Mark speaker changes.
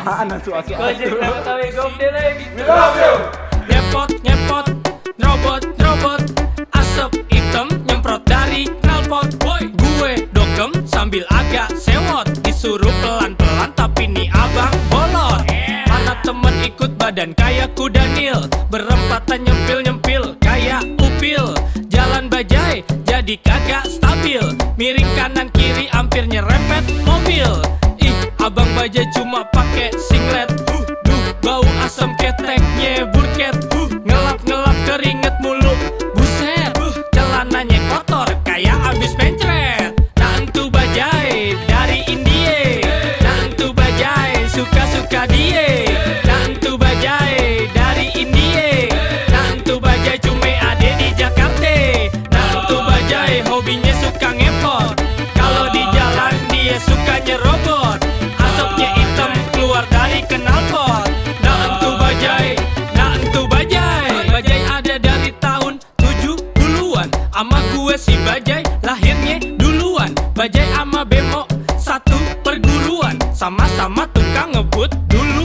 Speaker 1: Mana suasana?
Speaker 2: Gojek tahu gomde lagi.
Speaker 3: Nyepot, robot, asap hitam nyemprot dari knalpot. Gue dokem sambil agak sewot, disuruh pelan-pelan tapi nih abang bolot. Mana temen ikut badan kayak kuda nil, berempatan nyempil kayak upil. Jalan bajai jadi kagak stabil, miring kanan kiri hampir nyerempet mobil. Ih, abang bajai cuma pakai singlet. Duh, bau asam keteknya burket. Ngelap keringet mulu. Buset, celananya kotor kayak abis mencret. Nah entu bajai dari India, nah entu bajai suka-suka dia. Nah entu bajai dari India, nah entu bajai cuma ada di Jakarta. Nah entu bajai hobinya suka ngepot, kalau di jalan dia suka nyerobot. Asapnya hitam keluar dari knalpot. Nah entu bajai, nah entu bajai. Bajai ada dari tahun 70-an, ama gue si bajai lahirnya duluan. Bajai ama bemo satu perguruan, sama-sama tukang ngebut dulu